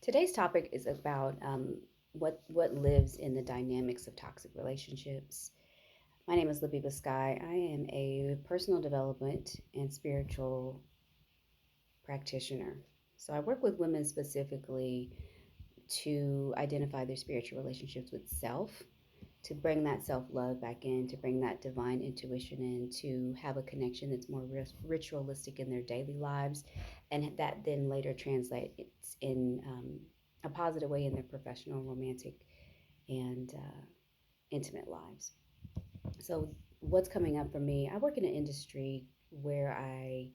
Today's topic is about what lives in the dynamics of toxic relationships. My name is Libby Sky. I am a personal development and spiritual practitioner. So I work with women specifically to identify their spiritual relationships with self, to bring that self love back in, to bring that divine intuition in, to have a connection that's more ritualistic in their daily lives, and that then later translates in a positive way in their professional, romantic, and intimate lives. So, what's coming up for me? I work in an industry where I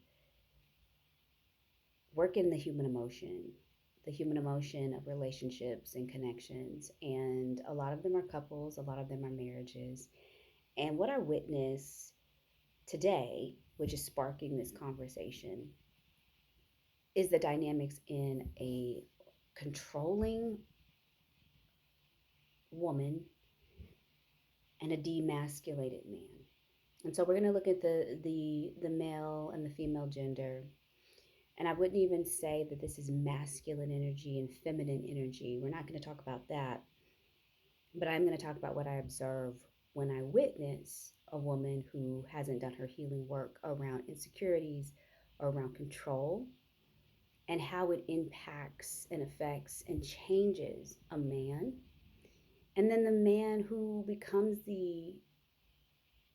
work in the human emotion of relationships and connections. And a lot of them are couples, a lot of them are marriages. And what I witness today, which is sparking this conversation, is the dynamics in a controlling woman and a demasculated man. And so we're going to look at the male and the female gender. And I wouldn't even say that this is masculine energy and feminine energy. We're not going to talk about that. But I'm going to talk about what I observe when I witness a woman who hasn't done her healing work around insecurities or around control, and how it impacts and affects and changes a man. And then the man who becomes the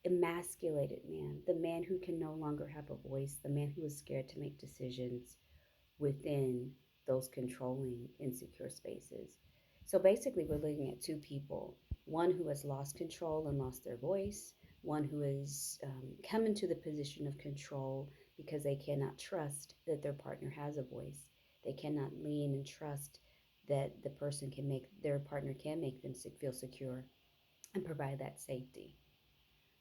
emasculated man, the man who can no longer have a voice, the man who is scared to make decisions within those controlling, insecure spaces. So basically, we're looking at two people, one who has lost control and lost their voice, one who has come into the position of control because they cannot trust that their partner has a voice. They cannot lean and trust that the person can make their partner can make them feel secure and provide that safety.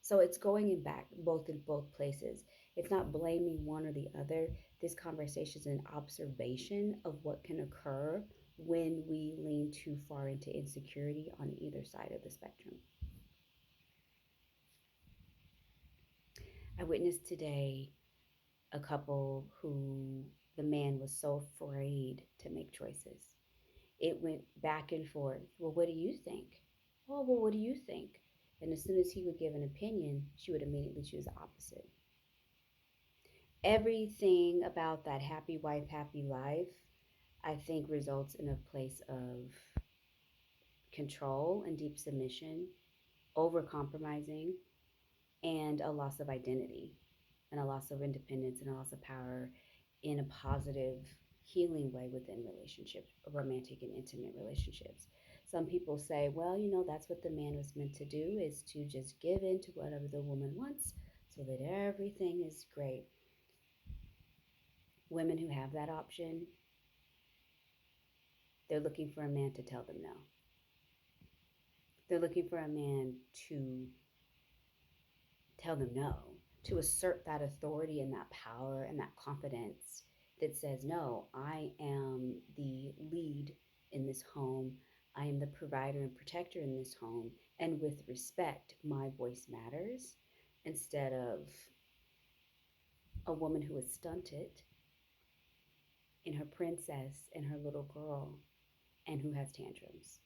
So it's going in back both in both places. It's not blaming one or the other. This conversation is an observation of what can occur when we lean too far into insecurity on either side of the spectrum. I witnessed today a couple who the man was so afraid to make choices. It went back and forth. Well, what do you think? Oh, well, what do you think? And as soon as he would give an opinion, she would immediately choose the opposite. Everything about that happy wife, happy life, I think results in a place of control and deep submission, over compromising, and a loss of identity, and a loss of independence, and a loss of power in a positive, healing way within relationships, romantic and intimate relationships. Some people say, well, that's what the man was meant to do, is to just give in to whatever the woman wants so that everything is great. Women who have that option, they're looking for a man to tell them no. They're looking for a man to tell them no, to assert that authority and that power and that confidence that says, no, I am the lead in this home. I am the provider and protector in this home. And with respect, my voice matters, instead of a woman who is stunted in her princess and her little girl and who has tantrums.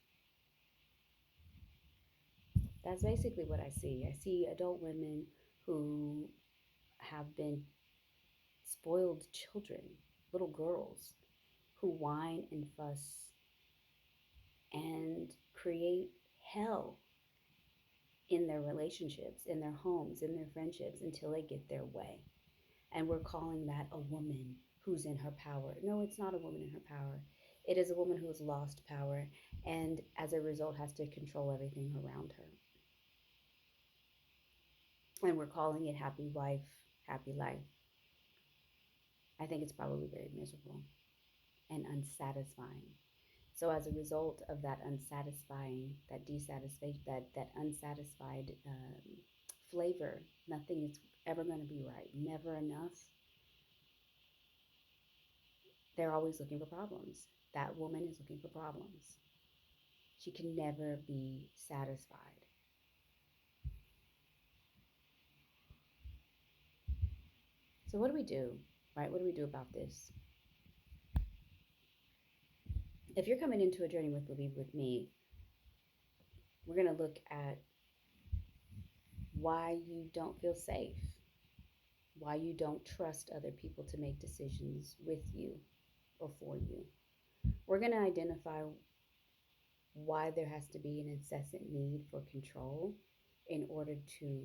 That's basically what I see. I see adult women who have been spoiled children, little girls who whine and fuss and create hell in their relationships, in their homes, in their friendships until they get their way. And we're calling that a woman who's in her power. No, it's not a woman in her power. It is a woman who has lost power and as a result has to control everything around her. And we're calling it happy wife, happy life. I think it's probably very miserable and unsatisfying. So as a result of that unsatisfying, that dissatisfaction, that unsatisfied flavor, nothing is ever going to be right. Never enough. They're always looking for problems. That woman is looking for problems. She can never be satisfied. So what do we do, right? What do we do about this? if you're coming into a journey with Labib with me, we're going to look at why you don't feel safe, why you don't trust other people to make decisions with you or for you. We're going to identify why there has to be an incessant need for control in order to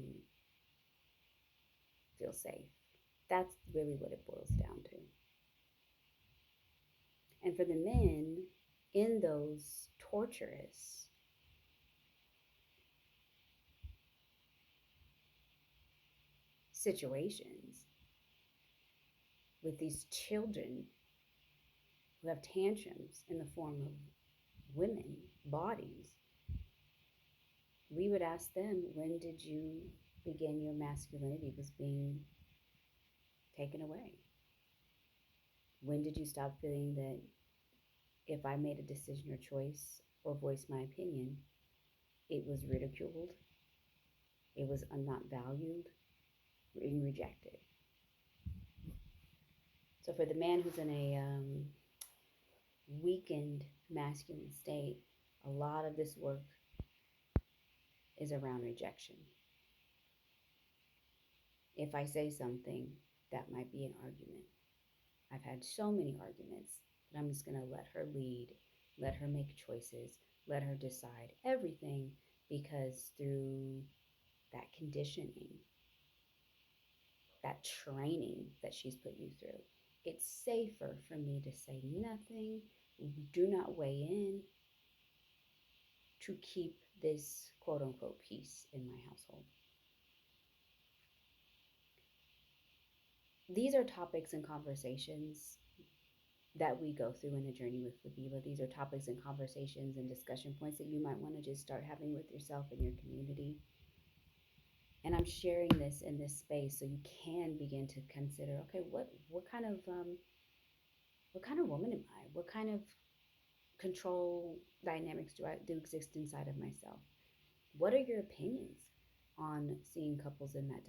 feel safe. That's really what it boils down to. And for the men, in those torturous, situations with these children who have tantrums in the form of women bodies, we would ask them, when did you begin your masculinity was being taken away? When did you stop feeling that if I made a decision or choice or voiced my opinion, it was ridiculed, it was not valued, being rejected? So for the man who's in a weakened masculine state, a lot of this work is around rejection. If I say something, that might be an argument. I've had so many arguments that I'm just going to let her lead, let her make choices, let her decide everything, because through that conditioning, that training that she's put you through, it's safer for me to say nothing, do not weigh in, to keep this quote unquote peace in my household. These are topics and conversations that we go through in the journey with Labiba. These are topics and conversations and discussion points that you might want to just start having with yourself and your community. And I'm sharing this in this space so you can begin to consider, okay, what kind of woman am I? What kind of control dynamics do exist inside of myself? What are your opinions on seeing couples in that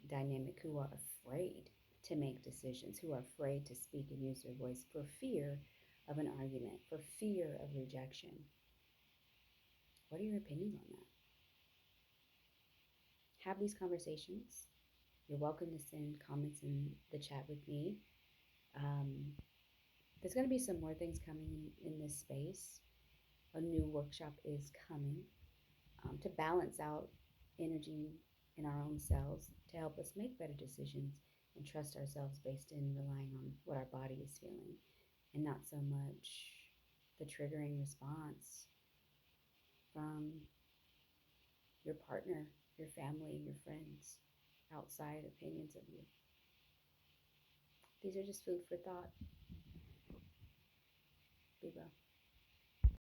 dynamic who are afraid to make decisions, who are afraid to speak and use their voice for fear of an argument, for fear of rejection? What are your opinions on that? Have these conversations. You're welcome to send comments in the chat with me. There's going to be some more things coming in this space. A new workshop is coming to balance out energy in our own selves, to help us make better decisions and trust ourselves based in relying on what our body is feeling, and not so much the triggering response from your partner, your family, your friends, outside opinions of you. These are just food for thought. Be well.